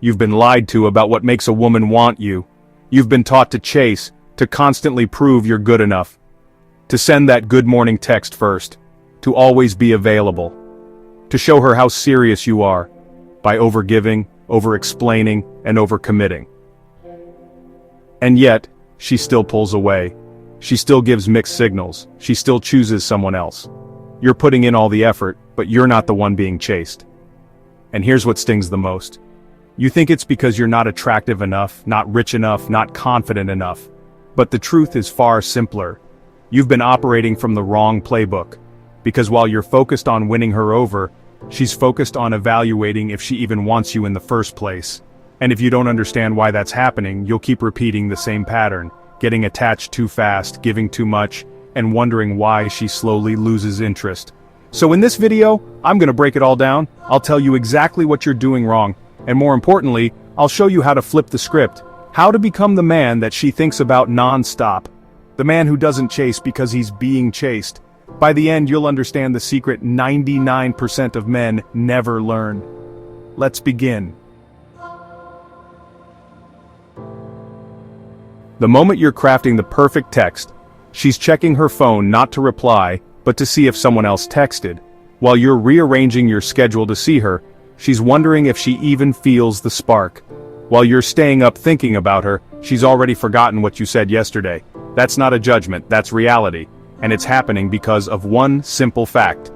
You've been lied to about what makes a woman want you. You've been taught to chase, to constantly prove you're good enough. To send that good morning text first. To always be available. To show her how serious you are. By overgiving, over-explaining, and over-committing. And yet, she still pulls away. She still gives mixed signals. She still chooses someone else. You're putting in all the effort, but you're not the one being chased. And here's what stings the most. You think it's because you're not attractive enough, not rich enough, not confident enough. But the truth is far simpler. You've been operating from the wrong playbook. Because while you're focused on winning her over, she's focused on evaluating if she even wants you in the first place. And if you don't understand why that's happening, you'll keep repeating the same pattern, getting attached too fast, giving too much, and wondering why she slowly loses interest. So in this video, I'm gonna break it all down. I'll tell you exactly what you're doing wrong, and more importantly, I'll show you how to flip the script, how to become the man that she thinks about non-stop. The man who doesn't chase because he's being chased. By the end, you'll understand the secret 99% of men never learn. Let's begin. The moment you're crafting the perfect text, she's checking her phone not to reply, but to see if someone else texted. While you're rearranging your schedule to see her, she's wondering if she even feels the spark. While you're staying up thinking about her, she's already forgotten what you said yesterday. That's not a judgment, that's reality. And it's happening because of one simple fact.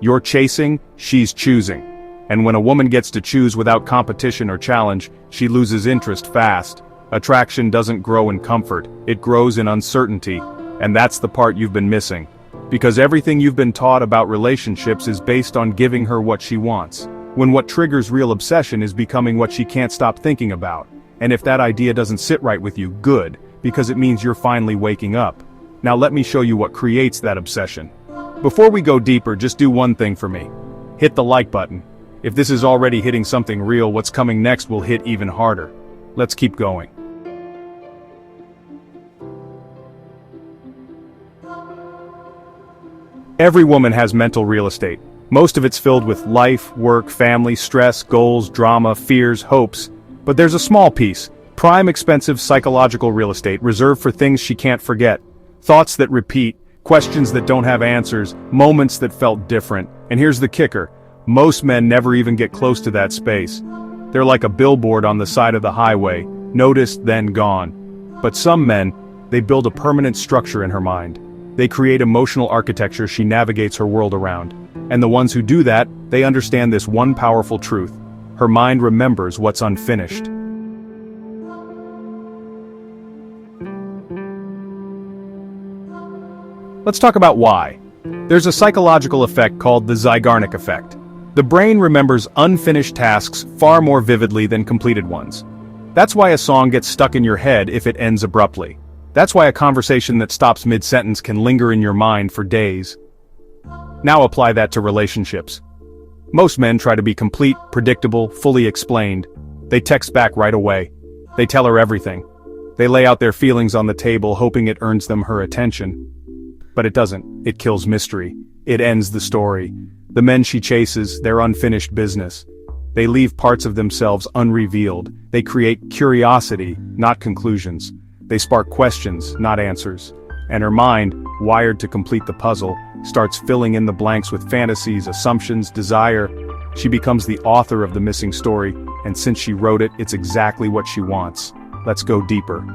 You're chasing, she's choosing. And when a woman gets to choose without competition or challenge, she loses interest fast. Attraction doesn't grow in comfort, it grows in uncertainty. And that's the part you've been missing. Because everything you've been taught about relationships is based on giving her what she wants. When what triggers real obsession is becoming what she can't stop thinking about. And if that idea doesn't sit right with you, good, because it means you're finally waking up. Now let me show you what creates that obsession. Before we go deeper, just do one thing for me. Hit the like button. If this is already hitting something real, what's coming next will hit even harder. Let's keep going. Every woman has mental real estate. Most of it's filled with life, work, family, stress, goals, drama, fears, hopes. But there's a small piece, prime expensive psychological real estate reserved for things she can't forget. Thoughts that repeat, questions that don't have answers, moments that felt different. And here's the kicker. Most men never even get close to that space. They're like a billboard on the side of the highway, noticed then gone. But some men, they build a permanent structure in her mind. They create emotional architecture she navigates her world around. And the ones who do that, they understand this one powerful truth. Her mind remembers what's unfinished. Let's talk about why. There's a psychological effect called the Zeigarnik effect. The brain remembers unfinished tasks far more vividly than completed ones. That's why a song gets stuck in your head if it ends abruptly. That's why a conversation that stops mid-sentence can linger in your mind for days. Now apply that to relationships. Most men try to be complete, predictable, fully explained. They text back right away. They tell her everything. They lay out their feelings on the table, hoping it earns them her attention. But it doesn't. It kills mystery. It ends the story. The men she chases, they're unfinished business. They leave parts of themselves unrevealed. They create curiosity, not conclusions. They spark questions, not answers. And her mind, wired to complete the puzzle, starts filling in the blanks with fantasies, assumptions, desire. She becomes the author of the missing story, and since she wrote it, it's exactly what she wants. Let's go deeper.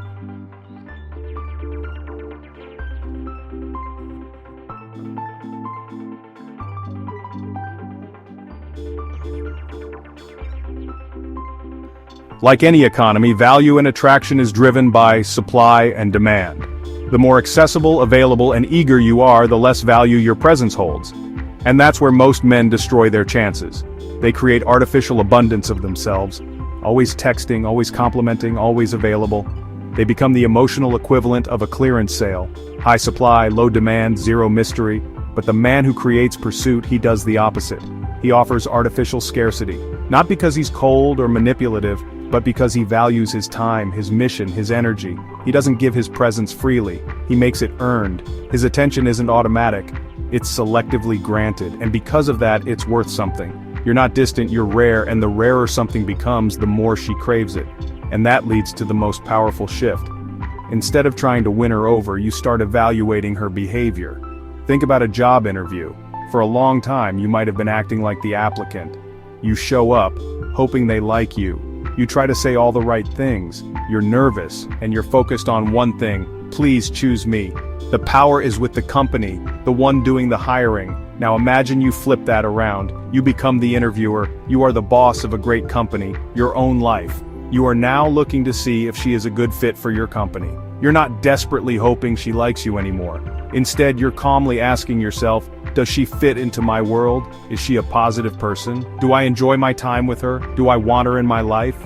Like any economy, value and attraction is driven by supply and demand. The more accessible, available, and eager you are, the less value your presence holds. And that's where most men destroy their chances. They create artificial abundance of themselves, always texting, always complimenting, always available. They become the emotional equivalent of a clearance sale. High supply, low demand, zero mystery. But the man who creates pursuit, he does the opposite. He offers artificial scarcity. Not because he's cold or manipulative, but because he values his time, his mission, his energy. He doesn't give his presence freely. He makes it earned. His attention isn't automatic. It's selectively granted, and because of that, it's worth something. You're not distant, you're rare, and the rarer something becomes, the more she craves it. And that leads to the most powerful shift. Instead of trying to win her over, you start evaluating her behavior. Think about a job interview. For a long time, you might have been acting like the applicant. You show up, hoping they like you. You try to say all the right things. You're nervous, and you're focused on one thing: please choose me. The power is with the company, the one doing the hiring. Now imagine you flip that around. You become the interviewer. You are the boss of a great company, your own life. You are now looking to see if she is a good fit for your company. You're not desperately hoping she likes you anymore. Instead, you're calmly asking yourself, does she fit into my world? Is she a positive person? Do I enjoy my time with her? Do I want her in my life?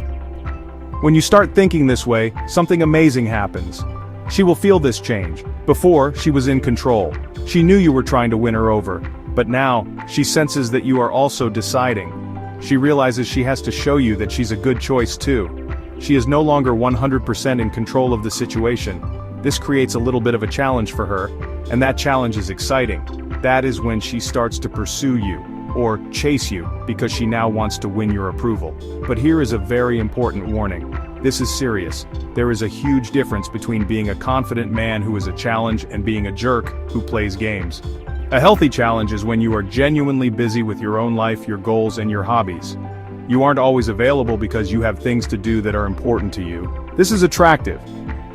When you start thinking this way, something amazing happens. She will feel this change. Before, she was in control. She knew you were trying to win her over. But now, she senses that you are also deciding. She realizes she has to show you that she's a good choice too. She is no longer 100% in control of the situation. This creates a little bit of a challenge for her, and that challenge is exciting. That is when she starts to pursue you, or chase you, because she now wants to win your approval. But here is a very important warning. This is serious. There is a huge difference between being a confident man who is a challenge and being a jerk who plays games. A healthy challenge is when you are genuinely busy with your own life, your goals, and your hobbies. You aren't always available because you have things to do that are important to you. This is attractive.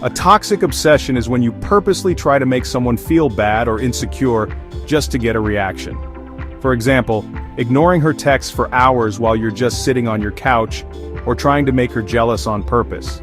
A toxic obsession is when you purposely try to make someone feel bad or insecure just to get a reaction. For example, ignoring her texts for hours while you're just sitting on your couch, or trying to make her jealous on purpose.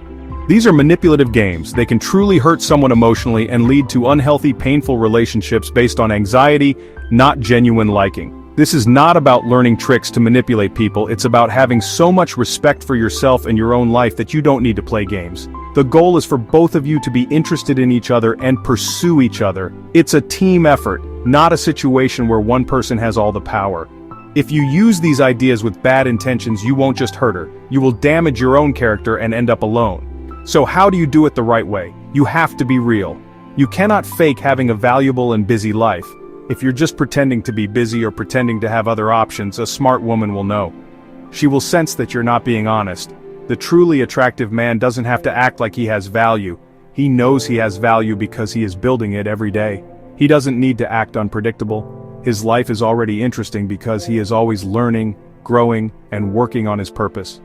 These are manipulative games. They can truly hurt someone emotionally and lead to unhealthy, painful relationships based on anxiety, not genuine liking. This is not about learning tricks to manipulate people, it's about having so much respect for yourself and your own life that you don't need to play games. The goal is for both of you to be interested in each other and pursue each other. It's a team effort, not a situation where one person has all the power. If you use these ideas with bad intentions, you won't just hurt her, you will damage your own character and end up alone. So how do you do it the right way? You have to be real. You cannot fake having a valuable and busy life. If you're just pretending to be busy or pretending to have other options, a smart woman will know. She will sense that you're not being honest. The truly attractive man doesn't have to act like he has value. He knows he has value because he is building it every day. He doesn't need to act unpredictable. His life is already interesting because he is always learning, growing, and working on his purpose.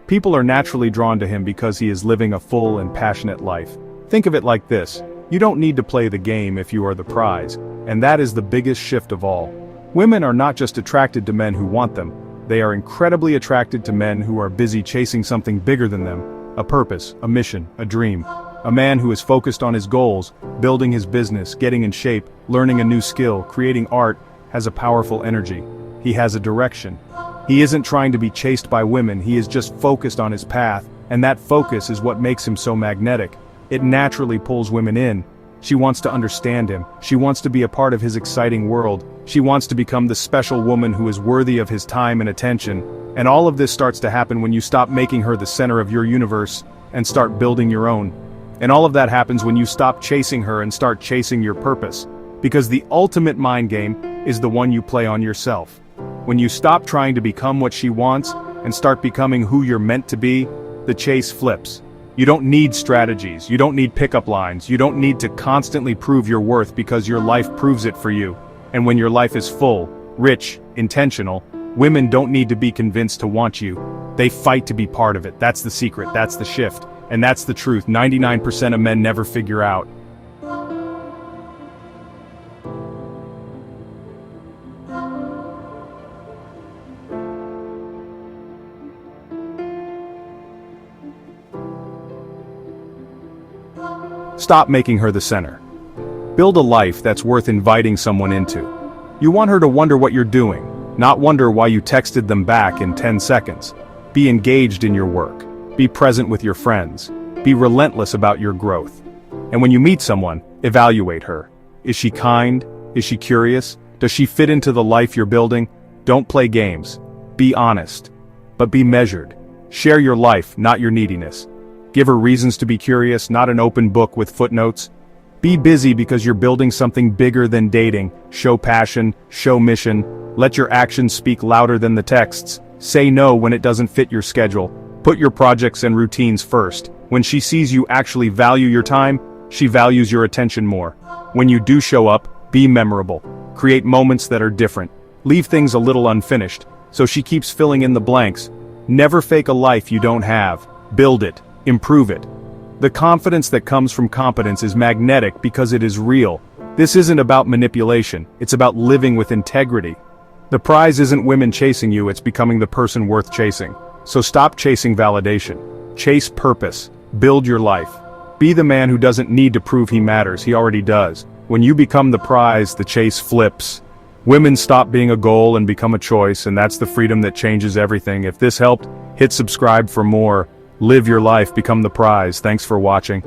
People are naturally drawn to him because he is living a full and passionate life. Think of it like this: you don't need to play the game if you are the prize, and that is the biggest shift of all. Women are not just attracted to men who want them, they are incredibly attracted to men who are busy chasing something bigger than them, a purpose, a mission, a dream. A man who is focused on his goals, building his business, getting in shape, learning a new skill, creating art, has a powerful energy. He has a direction. He isn't trying to be chased by women, he is just focused on his path, and that focus is what makes him so magnetic. It naturally pulls women in. She wants to understand him, she wants to be a part of his exciting world, she wants to become the special woman who is worthy of his time and attention, and all of this starts to happen when you stop making her the center of your universe, and start building your own. And all of that happens when you stop chasing her and start chasing your purpose. Because the ultimate mind game is the one you play on yourself. When you stop trying to become what she wants, and start becoming who you're meant to be, the chase flips. You don't need strategies, you don't need pickup lines, you don't need to constantly prove your worth because your life proves it for you. And when your life is full, rich, intentional, women don't need to be convinced to want you. They fight to be part of it. That's the secret, that's the shift. And that's the truth 99% of men never figure out. Stop making her the center. Build a life that's worth inviting someone into. You want her to wonder what you're doing, not wonder why you texted them back in 10 seconds. Be engaged in your work. Be present with your friends. Be relentless about your growth. And when you meet someone, evaluate her. Is she kind? Is she curious? Does she fit into the life you're building? Don't play games. Be honest. But be measured. Share your life, not your neediness. Give her reasons to be curious, not an open book with footnotes. Be busy because you're building something bigger than dating. Show passion, show mission. Let your actions speak louder than the texts. Say no when it doesn't fit your schedule. Put your projects and routines first. When she sees you actually value your time, she values your attention more. When you do show up, be memorable. Create moments that are different. Leave things a little unfinished, so she keeps filling in the blanks. Never fake a life you don't have. Build it. Improve it. The confidence that comes from competence is magnetic because it is real. This isn't about manipulation, it's about living with integrity. The prize isn't women chasing you, it's becoming the person worth chasing. So stop chasing validation. Chase purpose. Build your life. Be the man who doesn't need to prove he matters, he already does. When you become the prize, the chase flips. Women stop being a goal and become a choice, and that's the freedom that changes everything. If this helped, hit subscribe for more. Live your life, become the prize. Thanks for watching.